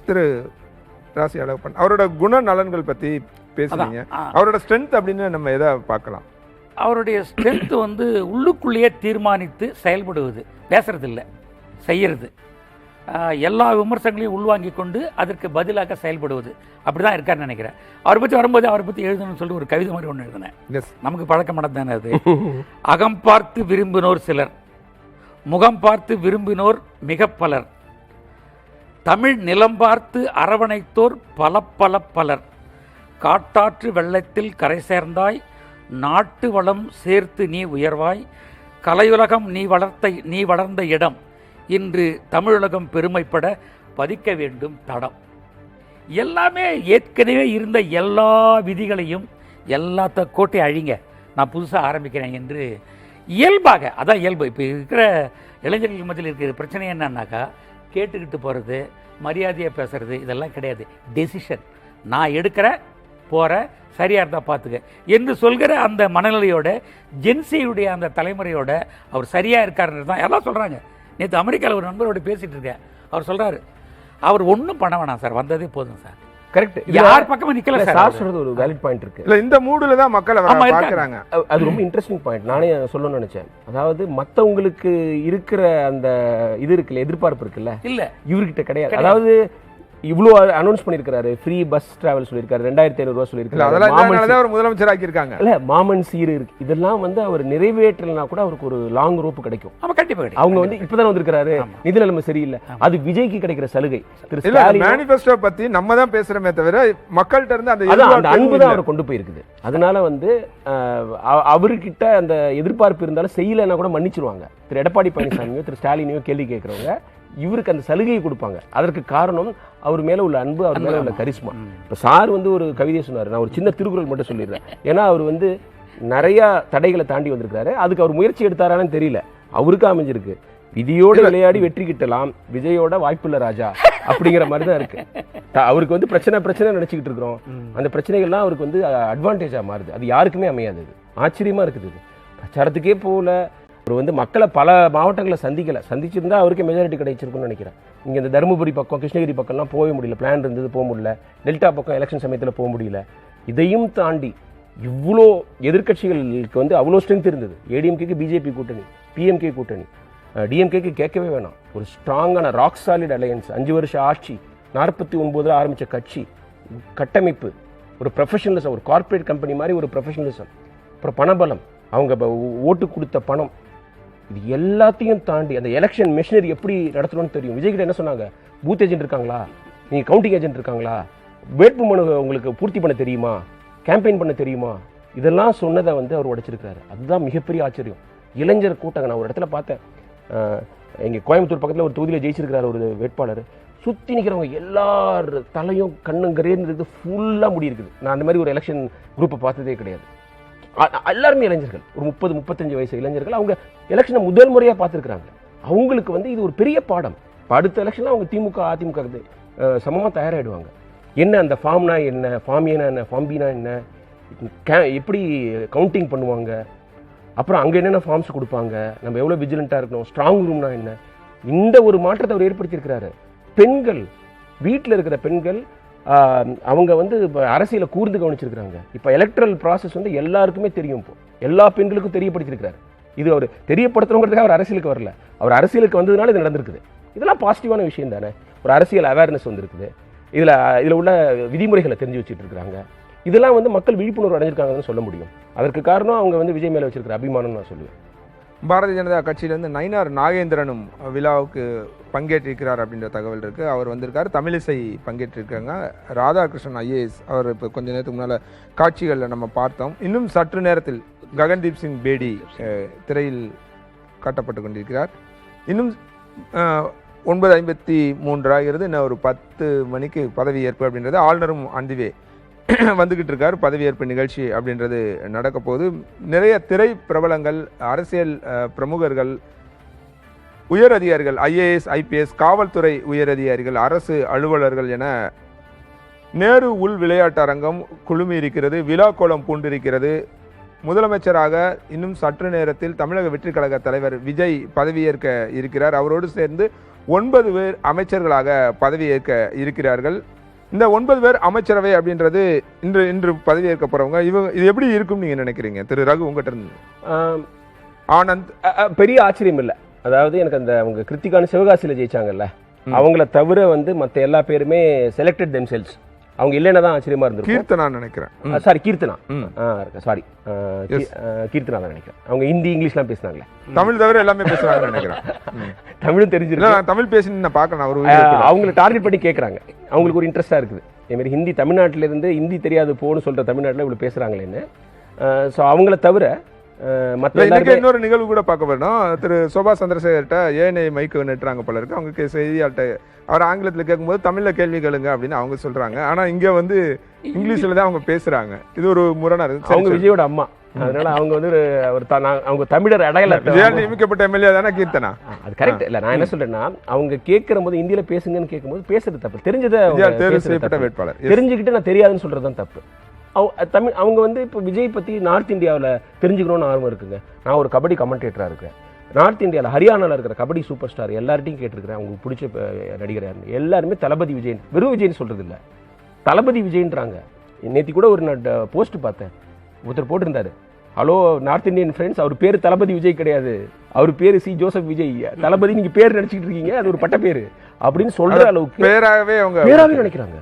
திரு ராசி அழகப்பன் அவரோட குண நலன்கள் பற்றி பேசுறீங்க. அவரோட ஸ்ட்ரென்த் அப்படின்னு நம்ம எதை பார்க்கலாம்? அவருடைய ஸ்ட்ரென்த் வந்து உள்ளுக்குள்ளேயே தீர்மானித்து செயல்படுவது, பேசுறது இல்லை, செய்யறது, எல்லா விமர்சனங்களையும் உள்வாங்கி கொண்டு அதற்கு பதிலாக செயல்படுவது, அப்படி தான் இருக்காருன்னு நினைக்கிறேன். அவரை பற்றி வரும்போது அவரை பற்றி எழுதணும்னு சொல்லிட்டு ஒரு கவிதை மாதிரி ஒன்று எழுதினேன். நமக்கு பழக்கமானது தானே அது. அகம் பார்த்து விரும்பினோர் சிலர், முகம் பார்த்து விரும்பினோர் மிக பலர், தமிழ் நிலம் பார்த்து அரவணைத்தோர் பல பல பலர், காட்டாற்று வெள்ளத்தில் கரை சேர்ந்தாய், நாட்டு வளம் சேர்த்து நீ உயர்வாய், கலையுலகம் நீ வளர்ந்த இடம், இன்று தமிழுலகம் பெருமைப்பட பதிக்க வேண்டும் தடம். எல்லாமே ஏற்கனவே இருந்த எல்லா விதிகளையும் எல்லாத்த கோட்டை அழிங்க, நான் புதுசாக ஆரம்பிக்கிறேன் என்று இயல்பாக, அதான் இயல்பு. இப்போ இருக்கிற இளைஞர்கள் மத்தியில் இருக்கிற பிரச்சனை என்னன்னாக்கா, கேட்டுக்கிட்டு போகிறது, மரியாதையாக பேசுறது, இதெல்லாம் கிடையாது. டெசிஷன் நான் எடுக்கிற போகிற, சரியாக இருந்தால் பார்த்துக்க என்று சொல்கிற அந்த மனநிலையோட, ஜென்சியுடைய அந்த தலைமுறையோட அவர் சரியாக இருக்காருன்றது தான் எல்லாம் சொல்கிறாங்க. நேற்று அமெரிக்காவில் ஒரு நண்பரோடு பேசிகிட்டு இருக்கேன். அவர் சொல்கிறாரு, அவர் ஒன்றும் பண்ண வேணாம் சார், வந்ததே போதும் சார். கரெக்ட். யார் பக்கமும் நிக்கல சார். சொல்றது ஒரு வேலிட் பாயிண்ட் இருக்கு. இல்ல இந்த மூடுல தான் மக்கள் பார்க்கறாங்க. அது ரொம்ப இன்ட்ரெஸ்டிங் பாயிண்ட். நானே சொல்லணும்னு நினைச்சேன். அதாவது மத்தவங்களுக்கு இருக்கிற அந்த இது இருக்குல்ல, எதிர்பார்ப்பு இருக்குல்ல, இல்ல இவர்கிட்ட கிடையாது. அதாவது இவ்வளோ அனௌன்ஸ் பண்ணியிருக்காரு, ஃப்ரீ பஸ் டிராவல் சொல்லியிருக்காரு, 2500 ரூபா சொல்லியிருக்காரு, அதெல்லாம் முதலமைச்சர் ஆக்கியிருக்காங்க. இல்ல மாமன் சீர் இருக்கு, இதெல்லாம் வந்து அவர் நிறைவேற்றலனா கூட அவருக்கு ஒரு லாங் ரோப்பு கிடைக்கும். அவங்க வந்து இப்பதான் வந்திருக்காரு, நிதி நிலைமை சரியில்லை, அது விஜய்க்கு கிடைக்கிற சலுகை. மேனிஃபெஸ்டோ பத்தி நம்ம தான் பேசுறோமே தவிர மக்கள்கிட்ட இருந்து அந்த அன்பு தான் அவர் கொண்டு போயிருக்குது. அதனால வந்து அவர்கிட்ட அந்த எதிர்பார்ப்பு இருந்தாலும் செய்யலைன்னா கூட மன்னிச்சிருவாங்க. திரு எடப்பாடி பழனிசாமியோ திரு ஸ்டாலினையோ கேள்வி கேட்கறவங்க இவருக்கு அந்த சலுகையை கொடுப்பாங்க. அதற்கு காரணம் அவர் மேல உள்ள அன்பு, அவர் மேல உள்ள கரிஸ்மா. இப்ப சார் வந்து ஒரு கவிதையை சொன்னாரு, நான் ஒரு சின்ன திருக்குறள் மட்டும் சொல்லிடுறேன். ஏன்னா அவர் வந்து நிறைய தடைகளை தாண்டி வந்திருக்காரு. அதுக்கு அவர் முயற்சி எடுத்தாரான்னு தெரியல, அவருக்கு அமைஞ்சிருக்கு. விதியோடு விளையாடி வெற்றி கிட்டலாம், விஜயோட வாய்ப்புள்ள ராஜா அப்படிங்கிற மாதிரி தான் இருக்கு. அவருக்கு வந்து பிரச்சனை நினைச்சுக்கிட்டு இருக்கிறோம். அந்த பிரச்சனைகள்லாம் அவருக்கு வந்து அட்வான்டேஜா மாறுது. அது யாருக்குமே அமையாது. ஆச்சரியமா இருக்குது. பிரச்சாரத்துக்கே போல அவர் வந்து மக்களை பல மாவட்டங்களை சந்திச்சிருந்தா அவருக்கு மெஜாரிட்டி கிடைச்சிருக்குன்னு நினைக்கிறேன். இங்கே இந்த தருமபுரி பக்கம், கிருஷ்ணகிரி பக்கம்லாம் போக முடியல, பிளான் இருந்தது போக முடியல. டெல்டா பக்கம் எலெக்ஷன் சமயத்தில் போக முடியல. இதையும் தாண்டி இவ்வளோ எதிர்கட்சிகளுக்கு வந்து அவ்வளோ ஸ்ட்ரென்த் இருந்தது. ஏடிஎம்கேக்கு பிஜேபி கூட்டணி, பிஎம்கே கூட்டணி, டிஎம்கேக்கு கேட்கவே வேணாம். ஒரு ஸ்ட்ராங்கான ராக் சாலிட் அலையன்ஸ், 5 வருஷம் ஆட்சி, 49 ஆரம்பித்த கட்சி, கட்டமைப்பு, ஒரு ப்ரொஃபஷனலிசம், ஒரு கார்பரேட் கம்பெனி மாதிரி ஒரு ப்ரொஃபஷனலிசம், அப்புறம் பணபலம், அவங்க ஓட்டு கொடுத்த பணம், இது எல்லாத்தையும் தாண்டி அந்த எலெக்ஷன் மெஷினரி எப்படி நடத்தணும்னு தெரியும். விஜய் கிட்ட என்ன சொன்னாங்க, பூத் ஏஜென்ட் இருக்காங்களா, நீங்க கவுண்டிங் ஏஜென்ட் இருக்காங்களா, வேட்பு மனு உங்களுக்கு பூர்த்தி பண்ண தெரியுமா, கேம்பெயின் பண்ண தெரியுமா, இதெல்லாம் சொன்னதை வந்து அவர் உடைச்சிருக்காரு. அதுதான் மிகப்பெரிய ஆச்சரியம். இளைஞர் கூட்டங்க. நான் ஒரு இடத்துல பார்த்தேன், இங்கே கோயம்புத்தூர் பக்கத்தில் ஒரு தொகுதியில் ஜெயிச்சிருக்கிறார் ஒரு வேட்பாளர். சுற்றி நிற்கிறவங்க எல்லார் தலையும் கண்ணுங்கரேன்னு இருக்குது, ஃபுல்லாக முடி இருக்குது. நான் அந்த மாதிரி ஒரு எலெக்ஷன் குரூப்பை பார்த்ததே கிடையாது. எல்லாருமே இளைஞர்கள், ஒரு 30-35 வயசு இளைஞர்கள். அவங்க எலெக்ஷனை முதல் முறையாக பார்த்துருக்குறாங்க. அவங்களுக்கு வந்து இது ஒரு பெரிய பாடம். இப்போ அடுத்த எலெக்ஷனில் அவங்க திமுக அதிமுக சமமாக தயாராகிடுவாங்க. என்ன அந்த ஃபார்ம்னா என்ன, ஃபார்மியனா என்ன, ஃபார்ம்பினா என்ன, எப்படி கவுண்டிங் பண்ணுவாங்க, அப்புறம் அங்கே என்னென்ன ஃபார்ம்ஸ் கொடுப்பாங்க, நம்ம எவ்வளோ விஜிலண்ட்டாக இருக்கணும், ஸ்ட்ராங் ரூம்னா என்ன, இந்த ஒரு மாற்றத்தை அவர் ஏற்படுத்தியிருக்கிறாரு. பெண்கள், வீட்டில் இருக்கிற பெண்கள் அவங்க வந்து இப்போ அரசியலை கூர்ந்து கவனிச்சிருக்கிறாங்க. இப்போ எலக்ட்ரல் ப்ராசஸ் வந்து எல்லாருக்குமே தெரியும். இப்போ எல்லா பெண்களுக்கும் தெரியப்படுத்திருக்கிறாரு. இது அவர் தெரியப்படுத்தணுங்கிறதுக்காக அவர் அரசியலுக்கு வரல, அவர் அரசியலுக்கு வந்ததுனால இது நடந்திருக்குது. இதெல்லாம் பாசிட்டிவான விஷயம் தானே. ஒரு அரசியல் அவேர்னஸ் வந்திருக்குது. இதில் உள்ள விதிமுறைகளை தெரிஞ்சு வச்சுட்டு இருக்கிறாங்க. இதெல்லாம் வந்து மக்கள் விழிப்புணர்வு அடைஞ்சிருக்காங்கன்னு சொல்ல முடியும். அதற்கு காரணம் அவங்க வந்து விஜய் மேலே வச்சிருக்கிற அபிமானம் நான் சொல்லுவேன். பாரதிய ஜனதா கட்சியிலேருந்து நயினார் நாகேந்திரனும் விழாவுக்கு பங்கேற்றிருக்கிறார் அப்படின்ற தகவல் இருக்குது. அவர் வந்திருக்காரு, தமிழிசை பங்கேற்றிருக்காங்க, ராதாகிருஷ்ணன் ஐஏஎஸ் அவர் இப்போ கொஞ்ச நேரத்துக்கு முன்னால் காட்சிகளில் நம்ம பார்த்தோம். இன்னும் சற்று நேரத்தில் ககன்தீப் சிங் பேடி திரையில் காட்டப்பட்டு கொண்டிருக்கிறார். இன்னும் 9:53 ஆகிறது. இன்னும் ஒரு 10 மணிக்கு பதவி ஏற்பு அப்படின்றது. ஆளுநரும் அந்திவே வந்துகிட்டு இருக்கார். பதவியேற்பு நிகழ்ச்சி அப்படின்றது நடக்க போது நிறைய திரை பிரபலங்கள், அரசியல் பிரமுகர்கள், உயர் அதிகாரிகள், ஐஏஎஸ் ஐபிஎஸ், காவல்துறை உயர் அதிகாரிகள், அரசு அலுவலர்கள் என நேரு உள் விளையாட்டு அரங்கம் குழுமி இருக்கிறது. விழா கோலம் பூண்டிருக்கிறது. முதலமைச்சராக இன்னும் சற்று நேரத்தில் தமிழக வெற்றி கழக தலைவர் விஜய் பதவியேற்க இருக்கிறார். அவரோடு சேர்ந்து 9 பேர் அமைச்சர்களாக பதவியேற்க இருக்கிறார்கள். இந்த 9 பேர் அமைச்சரவை அப்படின்றது இன்று பதவியேற்க போறவங்க இது எப்படி இருக்கும் நீங்க நினைக்கிறீங்க திரு ரகு? உங்ககிட்ட இருந்து ஆனந்த். பெரிய ஆச்சரியம் இல்லை. அதாவது எனக்கு அந்த அவங்க கிருத்திகான சிவகாசியில் ஜெயிச்சாங்கல்ல, அவங்கள தவிர வந்து மற்ற எல்லா பேருமே செலக்டட் தெம்செல்ஸ். அவங்க இல்லைன்னா தான் ஆச்சரியமா இருந்திருக்கும். கீர்த்தனா நினைக்கிறேன். சாரி கீர்த்தனா, சாரி கீர்த்தனா தான் நினைக்கிறேன். அவங்க ஹிந்தி இங்கிலீஷ்லாம் பேசினாங்களே, தமிழ் தவிர எல்லாமே பேசுறாங்கன்னு நினைக்கிறேன். தமிழும் தெரிஞ்சிருக்கு. தமிழ் பேசி நான் பார்க்கணும். அவங்களை டார்கெட் பண்ணி கேட்குறாங்க. அவங்களுக்கு ஒரு இன்ட்ரெஸ்டா இருக்குது. இதேமாதிரி ஹிந்தி தமிழ்நாட்டில இருந்து ஹிந்தி தெரியாது போன்னு சொல்ற தமிழ்நாட்டில் இவ்வளவு பேசுறாங்களேன்னு. ஸோ அவங்கள தவிர இன்னொரு நிகழ்வு கூட பார்க்க வேணும். திரு சோபா சந்திரசேகர்கிட்ட ஏஎன்ஐ மைக்கு நெட்டுறாங்க போல இருக்கு. அவங்க செய்தியாள்கிட்ட அவர் ஆங்கிலத்தில் கேட்கும்போது தமிழ்ல கேள்வி கேளுங்க அப்படின்னு அவங்க சொல்றாங்க. ஆனா இங்க வந்து இங்கிலீஷ்ல தான் அவங்க பேசுறாங்க. இது ஒரு முரணா இருக்கு. அவங்க விஜயோட அம்மா, அதனால அவங்க வந்து அவங்க தமிழர் அடையாளத்தை நியமிக்கப்பட்ட எம்எல்ஏ தானே கீர்த்தனா. அது கரெக்ட் இல்ல. நான் என்ன சொல்றேன்னா, அவங்க கேட்கிற போது இந்தியில பேசுங்கன்னு கேட்கும்போது பேசுறது தப்பு. தெரிஞ்சதை தேர்வு செய்யப்பட்ட வேட்பாளர் தெரிஞ்சுக்கிட்டு நான் தெரியாதுன்னு சொல்றதுதான் தப்பு. அவங்க வந்து இப்போ விஜய் பற்றி நார்த் இந்தியாவில் தெரிஞ்சுக்கணும்னு ஆர்வம் இருக்குங்க. நான் ஒரு கபடி கமெண்டேட்டராக இருக்கேன். நார்த் இந்தியாவில் ஹரியானாவில் இருக்கிற கபடி சூப்பர் ஸ்டார் எல்லார்ட்டையும் கேட்டிருக்கிறேன், அவங்களுக்கு பிடிச்ச நடிகர் யாருன்னு. எல்லாருமே தளபதி விஜயன், வெறும் விஜய்னு சொல்கிறது இல்லை, தளபதி விஜயன்றாங்க. நேற்று கூட ஒரு போஸ்ட் பார்த்தேன், ஒருத்தர் போட்டிருந்தாரு, ஹலோ நார்த் இந்தியன் ஃப்ரெண்ட்ஸ், அவர் பேர் தளபதி விஜய் கிடையாது, அவர் பேர் சி ஜோசப் விஜய். தளபதி நீங்கள் பேர் நினச்சிக்கிட்டு இருக்கீங்க, அது ஒரு பட்ட பேர் அப்படின்னு சொல்கிற அளவுக்கு பேராகவே அவங்க நினைக்கிறாங்க.